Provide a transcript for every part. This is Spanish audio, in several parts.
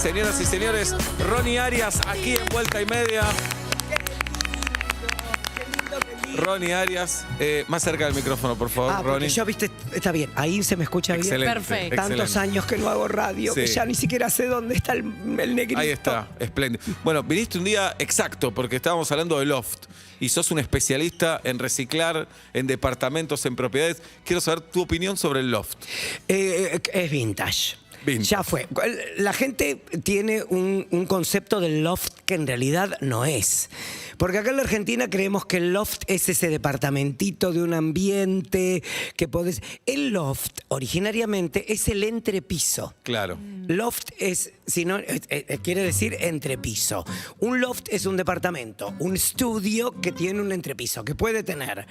Señoras y señores, Ronnie Arias aquí en Vuelta y Media. Ronnie Arias, más cerca del micrófono, por favor, porque Ronnie. yo, viste, está bien, ahí se me escucha bien. Excelente, Perfecto. Tantos excelente. años que no hago radio, que Sí. ya ni siquiera sé dónde está el negrito. Ahí está, espléndido. Bueno, viniste un día exacto porque estábamos hablando de loft y sos un especialista en reciclar, en departamentos, en propiedades. Quiero saber tu opinión sobre el loft. Es vintage. Vintage. Ya fue. La gente tiene un concepto del loft que en realidad no es. Porque acá en la Argentina creemos que el loft es ese departamentito de un ambiente que podés... El loft, originariamente, es el entrepiso. Claro. Loft es, si no, quiere decir entrepiso. Un loft es un departamento, un estudio que tiene un entrepiso, que puede tener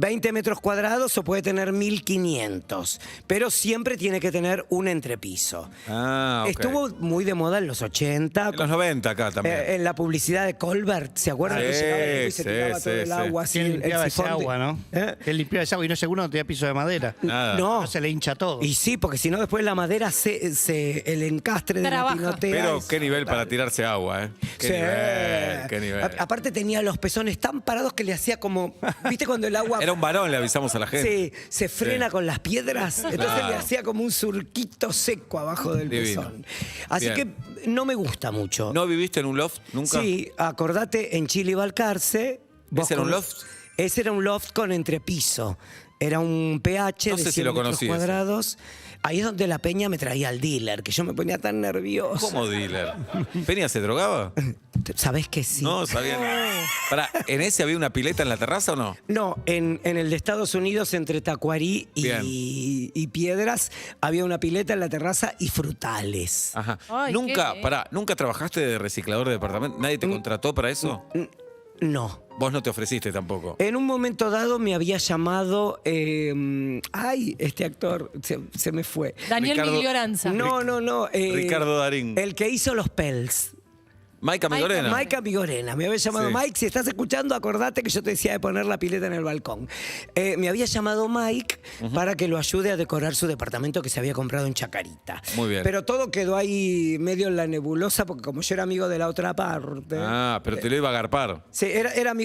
20 metros cuadrados o puede tener 1500, pero siempre tiene que tener un entrepiso. Ah, ok. Estuvo muy de moda en los 80. En los 90 acá también. En la publicidad de Colbert, ¿se acuerdan? Sí, Que llegaba y se sí, tiraba todo sí, el sí. agua así, ¿Quién el limpiaba ese sifón de- agua, no? ¿Eh? ¿Quién limpiaba ese agua? Y no seguro no tenía piso de madera. Nada. No. No se le hincha todo. Y sí, porque si no después la madera el encastre de la Trabaja. pinotea. Pero es qué nivel para fatal. tirarse agua, ¿eh? Qué Sí. nivel, qué nivel. Aparte tenía los pezones tan parados que le hacía como, ¿viste cuando el agua Era un varón, le avisamos a la gente. se frena Sí. con las piedras? Entonces Claro. le hacía como un surquito seco abajo del Divino. pezón. Así Bien. que no me gusta mucho. ¿No viviste en un loft nunca? Sí, acordate, en Chile y Balcarce... ¿Ese era un loft? Ese era un loft con entrepiso. Era un PH No de sé si 100 lo metros conocí ese. cuadrados. Ahí es donde la Peña me traía al dealer, que yo me ponía tan nervioso. ¿Cómo dealer? ¿Peña se drogaba? ¿Sabés que sí? No, sabía. Pará, ¿en ese había una pileta en la terraza o no? No, en el de Estados Unidos, entre Tacuarí Bien. y Piedras, había una pileta en la terraza y frutales. Ajá. Ay, Nunca, qué- pará, ¿nunca trabajaste de reciclador de departamento? ¿Nadie te contrató para eso? No. Vos no te ofreciste tampoco. En un momento dado me había llamado... este actor, se me fue. Daniel Ricardo- Miglioranza. No. Ricardo Darín. El que hizo los Pels. Maika Migorena. Maika Migorena. Me había llamado Sí. Mike. Si estás escuchando, acordate que yo te decía de poner la pileta en el balcón. Me había llamado Mike para que lo ayude a decorar su departamento que se había comprado en Chacarita. Muy bien. Pero todo quedó ahí medio en la nebulosa porque como yo era amigo de la otra parte... Ah, pero te lo iba a agarpar. Sí,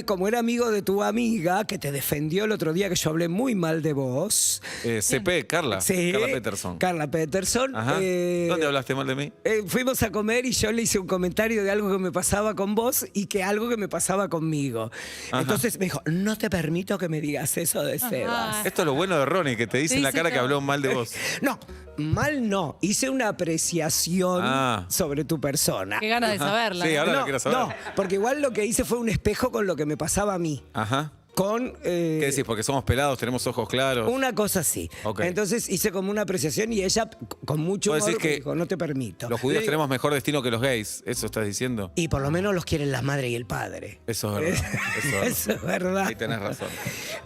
como era amigo de tu amiga que te defendió el otro día que yo hablé muy mal de vos. CP, Carla. Sí, Carla Peterson. Carla Peterson. Ajá. ¿Dónde hablaste mal de mí? Fuimos a comer y yo le hice un comentario de algo que me pasaba con vos y que algo que me pasaba conmigo. Ajá. Entonces me dijo, no te permito que me digas eso de Sebas. Esto es lo bueno de Ronnie, que te dice Te en la dice cara que todo. habló mal de vos. No, mal no. Hice una apreciación Ah. sobre tu persona. Qué ganas de saberla. Sí, ¿no? ahora lo no, quiero saber. no, porque igual lo que hice fue un espejo con lo que me pasaba a mí. Ajá. Con ¿Qué decís? Porque somos pelados, tenemos ojos claros. una cosa así. Ok. Entonces hice como una apreciación y ella con mucho Vos humor decís me que dijo, no te permito. Los judíos Le digo, tenemos mejor destino que los gays. ¿Eso estás diciendo? Y por lo menos los quieren la madre y el padre. Eso es verdad. Eso es verdad. Eso es verdad. Ahí tenés razón.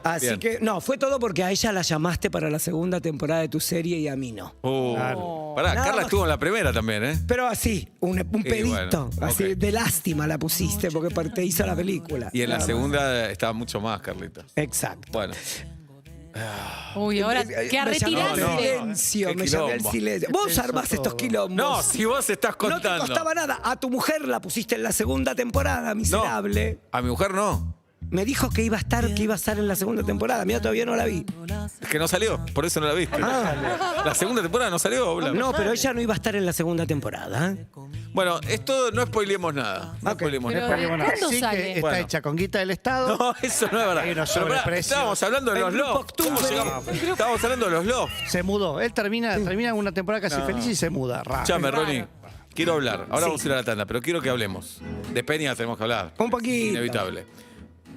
Así Bien. que, no, fue todo porque a ella la llamaste para la segunda temporada de tu serie y a mí no. Claro. Pará, Nada Carla más. estuvo en la primera también, ¿eh? Pero así, un pedito, bueno, así ok. de lástima la pusiste porque te hizo la película. Y en la Nada más. segunda estaba mucho más, Carlita. Exacto. Bueno. Uy, ahora, ¿qué Me llamé al retiraste? No, no. silencio, Qué me llamé al quilombo. silencio. Vos armás estos quilombos. No, si vos estás No te contando. costaba nada. A tu mujer la pusiste en la segunda temporada, miserable. A mi mujer no. Me dijo que iba a estar en la segunda temporada. Mira, todavía no la vi. Es que no salió, por eso no la viste. La segunda temporada no salió, Bla. Ah. No, pero ella no iba a estar en la segunda temporada. ¿Eh? Bueno, esto no spoilemos nada. No Ok. spoilemos Pero- nada. Bueno, ¿Cuándo sí que sale? está Bueno. hecha con guita del Estado. No, eso no es verdad. Hay unos Pero pará, sobreprecios. estábamos hablando de El los grupo lofts. ¿Cómo Octubre. llegamos? Estábamos hablando de los lofts. Se mudó. Él termina una temporada casi feliz y se muda. Escuchame, Ronnie. Quiero hablar. Ahora Sí. vamos a ir a la tanda, pero quiero que hablemos. De Peña tenemos que hablar. Un poquito. Inevitable.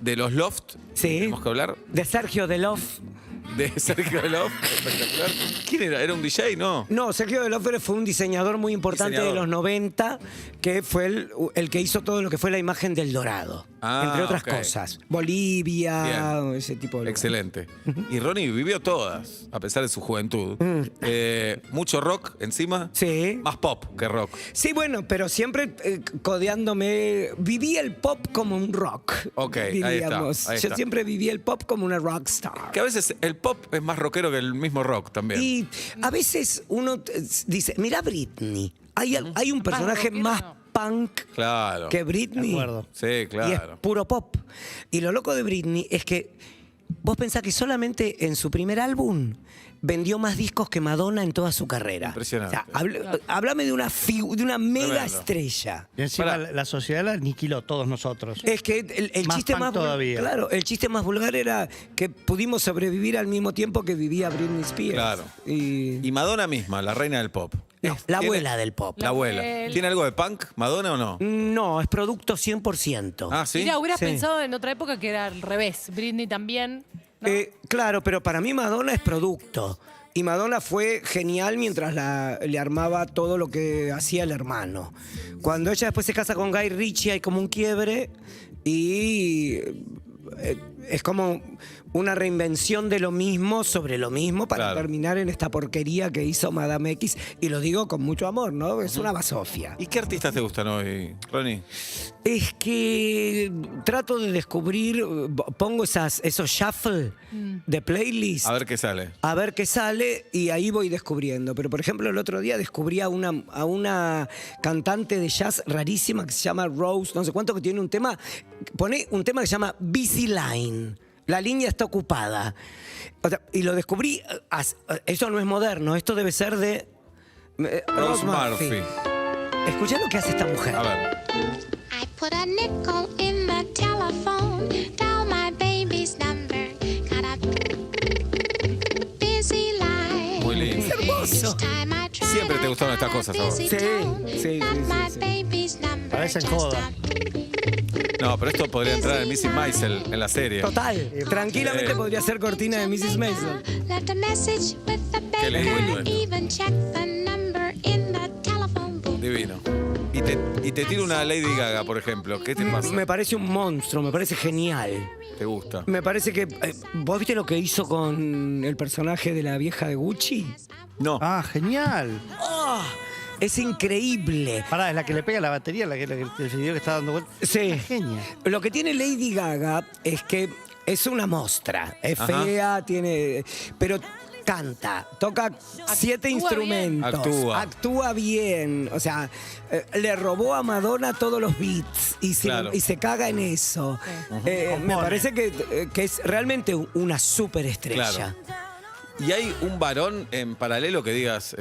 De los loft Sí. tenemos que hablar. De Sergio Delof. De Sergio Delof. Espectacular. ¿Quién era? ¿Era un DJ? No. No, Sergio Delof fue un diseñador muy importante Diseñador. de los 90, que fue el que hizo todo lo que fue la imagen del Dorado. Ah, entre otras ok. cosas. Bolivia, Bien. ese tipo de lugares. Excelente. Y Ronnie vivió todas, a pesar de su juventud. Mucho rock encima. Sí. Más pop que rock. Sí, bueno, pero siempre codeándome. Viví el pop como un rock. Ok, ahí está, diríamos. ahí Yo está. siempre viví el pop como una rockstar. Que a veces el pop es más rockero que el mismo rock también. Y a veces uno dice, mira Britney. Hay un personaje rockero, más no. punk Claro. que De Britney. acuerdo. Sí, Y es claro. puro pop. Y lo loco de Britney es que vos pensás que solamente en su primer álbum vendió más discos que Madonna en toda su carrera. Impresionante. O sea, háblame de una mega Tremendo. estrella. Y encima Pará. la sociedad la aniquiló, todos nosotros. Es que el Más chiste punk más todavía. Claro, el chiste más vulgar era que pudimos sobrevivir al mismo tiempo que vivía Britney Spears. Claro. Y Madonna misma, la reina del pop. No, la ¿Tiene- abuela del pop. La abuela. abuela. ¿Tiene algo de punk, Madonna o no? No, es producto 100%. Ah, sí. Mira, hubieras Sí. pensado en otra época que era al revés. Britney también. ¿no? Claro, pero para mí Madonna es producto. Y Madonna fue genial mientras le armaba todo lo que hacía el hermano. Cuando ella después se casa con Guy Ritchie hay como un quiebre y es como una reinvención de lo mismo sobre lo mismo para Claro. terminar en esta porquería que hizo Madame X. Y lo digo con mucho amor, ¿no? Es una basofia. ¿Y qué artistas te gustan hoy, Ronnie? Es que trato de descubrir, pongo esos shuffle de playlist. A ver qué sale. A ver qué sale y ahí voy descubriendo. Pero, por ejemplo, el otro día descubrí a una cantante de jazz rarísima que se llama Rose, no sé cuánto, que tiene un tema, pone un tema que se llama Busy Line. La línea está ocupada. O sea, y lo descubrí, eso no es moderno, esto debe ser de Rose Murphy. Escuchá lo que hace esta mujer. A ver. I put a nickel in the telephone, dial my baby's number, got a busy line. Muy lindo. Es hermoso. Each time I try Siempre te to gustaron estas call cosas, a a vos. busy Sí, tone, sí, not sí, my sí. baby's number, Parecen just joda. a No, pero esto podría entrar en Mrs. Maisel en la serie. Total. Tranquilamente podría ser cortina de Mrs. Maisel. left a message with the Qué baby. lindo I esto. even checked the number in the telephone booth. Divino. Y te tiro una Lady Gaga, por ejemplo. ¿Qué te pasa? Me parece un monstruo, me parece genial. ¿Te gusta? Me parece que. ¿Vos viste lo que hizo con el personaje de la vieja de Gucci? No. Ah, genial. ¡Oh! Es increíble. Pará, es la que le pega la batería, el video que está dando vuelta. Sí. Es genial. Lo que tiene Lady Gaga es que es una mostra. Es Ajá. fea, tiene. Pero canta, toca 7 bien. instrumentos. Actúa bien. O sea, le robó a Madonna todos los beats y Claro. se caga en eso. Me Compone. parece que es realmente una superestrella. Claro. ¿Y hay un varón en paralelo que digas...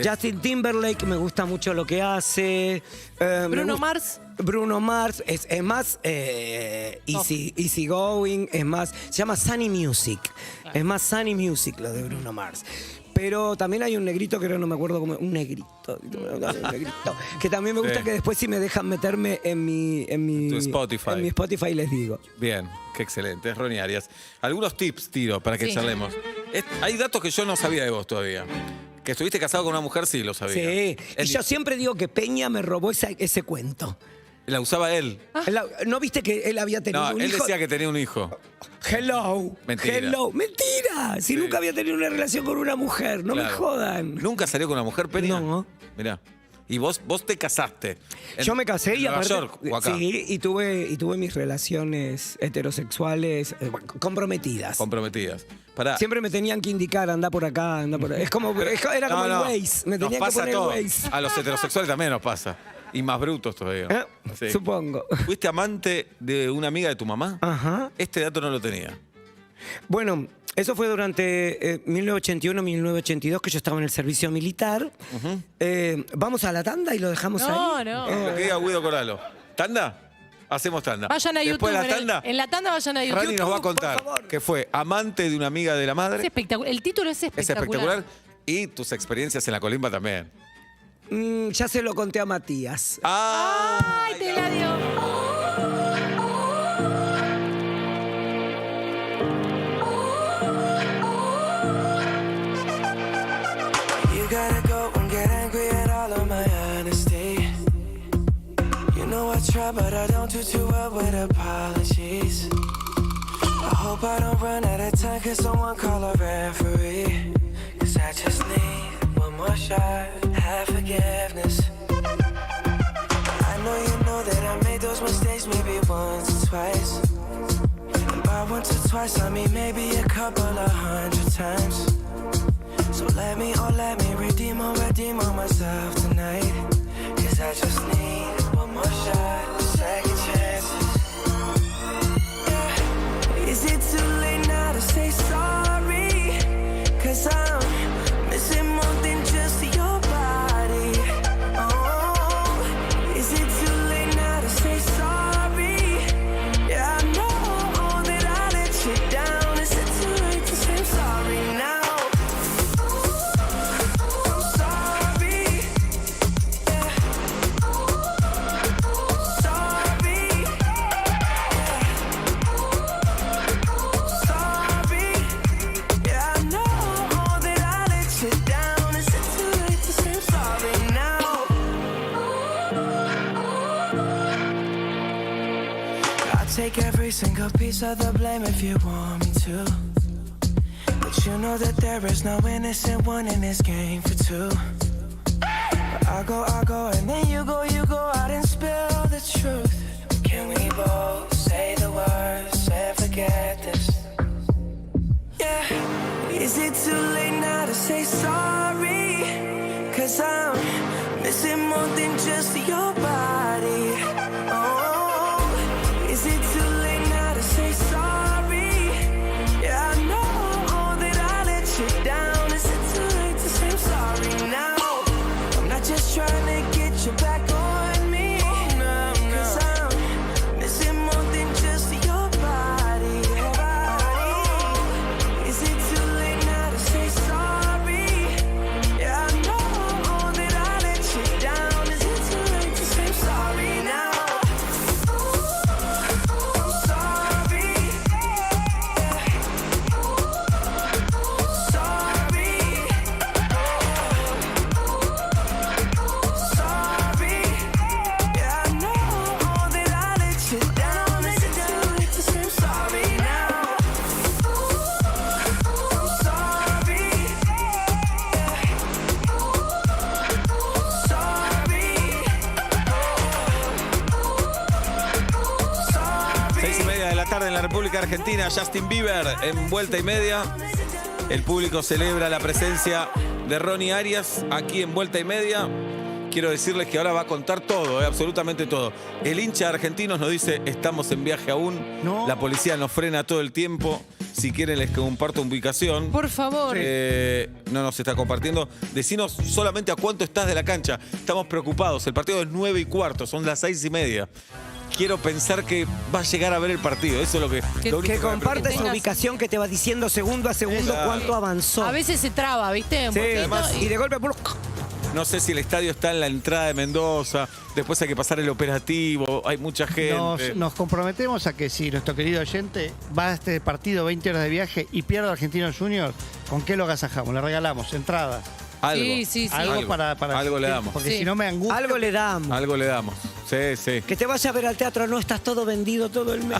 Justin Timberlake me gusta mucho lo que hace. Me Bruno gusta- Mars. Bruno Mars es más easy going, es más, se llama Sunny Music. Es más Sunny Music lo de Bruno Mars. Pero también hay un negrito que ahora no me acuerdo cómo, un negrito, que también me gusta, Sí. que después si me dejan meterme en mi Tu Spotify. en mi Spotify les digo. Bien, qué excelente. Es Ronnie Arias. Algunos tips tiro para que Sí. charlemos. Hay datos que yo no sabía de vos todavía. Que estuviste casado con una mujer, sí, lo sabía. Sí, y yo siempre digo que Peña me robó ese cuento. La usaba él. ¿No viste que él había tenido No, un él hijo? decía que tenía un hijo. Hello. Mentira. Hello. Mentira. Si Sí. nunca había tenido una relación con una mujer. No me Claro. jodan. ¿Nunca salió con una mujer, Peña? No. Mirá. Y vos te casaste. Yo me casé y Nueva aparte. York, o acá. Sí, y tuve mis relaciones heterosexuales comprometidas. Comprometidas. Pará. Siempre me tenían que indicar, anda por acá, anda por era como No, el no. Waze. Me Nos tenían que pasa poner todo. el Waze. A los heterosexuales también nos pasa. Y más brutos todavía. Sí. Supongo. ¿Fuiste amante de una amiga de tu mamá? Ajá. Este dato no lo tenía. Bueno, eso fue durante 1981-1982 que yo estaba en el servicio militar. Vamos a la tanda y lo dejamos No, ahí. no. Lo que diga Guido Coralo. ¿Tanda? Hacemos tanda. Vayan a YouTube. Después de la tanda, En la tanda vayan a YouTube. Rani nos va a contar por favor. que fue amante de una amiga de la Es madre. espectacular. El título es Es espectacular. espectacular. Y tus experiencias en la colimba también. Ya se lo conté a Matías. Ay, te la dio. You gotta go and get angry at all of my honesty. You know I try, but I don't do too well with apologies. I hope I don't run out of time, cause someone call a referee. Cause I just need one more shot, have forgiveness. I know that I made those mistakes maybe once or twice. And by once or twice, I mean maybe a couple of 100 times. So let me redeem on myself tonight. Cause I just need one more shot, second chances. Yeah. Is it too late now to say sorry? Cause I'm missing more than just your body. Oh, is it too late now to say sorry? Yeah, I know that I let you down. Is it too late to say I'm sorry now? I'm sorry. Yeah. Sorry. Yeah. Sorry. Yeah, I know that I let you down. Is it too late to say I'm sorry now? I'll take every single piece of the blame if you want me to. But you know that there is no innocent one in this game for two. But I go, and then you go out and spill the truth. Can we both say the words and forget this? Yeah. Is it too late now to say sorry? Cause I'm missing more than just your body. Oh, is it too late now to say sorry? Yeah, I know that I let you down. Is it too late to say I'm sorry now? I'm not just trying to get you back on me. Cause I'm missing more than just your body. Is it too late now to say sorry? Yeah, I know that I let you down. Is it too late to say I'm sorry now? I'm sorry. Yeah. Sorry. Sorry. Yeah, I know that I let you down. Is it too late to say I'm sorry now? I'm sorry. Yeah. Sorry. 6:30 de la tarde en la República Argentina. Justin Bieber en Vuelta y Media. El público celebra la presencia de Ronnie Arias aquí en Vuelta y Media. Quiero decirles que ahora va a contar todo, absolutamente todo. El hincha de Argentinos nos dice, estamos en viaje aún. No. La policía nos frena todo el tiempo. Si quieren les comparto ubicación. Por favor. No nos está compartiendo. Decinos solamente a cuánto estás de la cancha. Estamos preocupados. El partido es 9:15, son las 6:30. Quiero pensar que va a llegar a ver el partido. Eso es lo único Que me preocupa. comparta esa tengas- ubicación que te va diciendo segundo a segundo Claro. cuánto avanzó. A veces se traba, ¿viste? Un Sí, poquito además- y de golpe... No sé si el estadio está en la entrada de Mendoza. Después hay que pasar el operativo. Hay mucha gente. Nos comprometemos a que si nuestro querido oyente va a este partido 20 horas de viaje y pierde a Argentinos Juniors, ¿con qué lo agasajamos? Le regalamos entrada. Algo. Sí, sí, sí. Algo para Algo le damos. Porque Sí. si no me angustia. Algo le damos. Algo le damos. Sí, sí. Que te vaya a ver al teatro, no estás todo vendido todo el mes.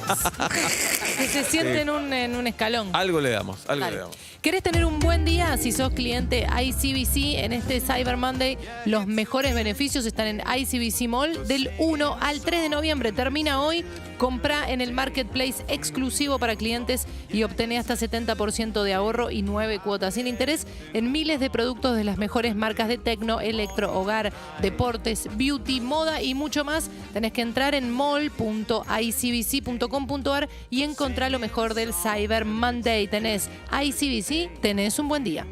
Que se siente en un escalón. Algo le damos. Algo Dale. le damos. ¿Querés tener un buen día? Si sos cliente ICBC en este Cyber Monday, los mejores beneficios están en ICBC Mall del 1 al 3 de noviembre. Termina hoy. Compra en el marketplace exclusivo para clientes y obtené hasta 70% de ahorro y 9 cuotas sin interés en miles de productos de las mejores marcas de tecno, electro, hogar, deportes, beauty, moda y mucho más. Tenés que entrar en mall.icbc.com.ar y encontrar lo mejor del Cyber Monday. Tenés ICBC, tenés un buen día.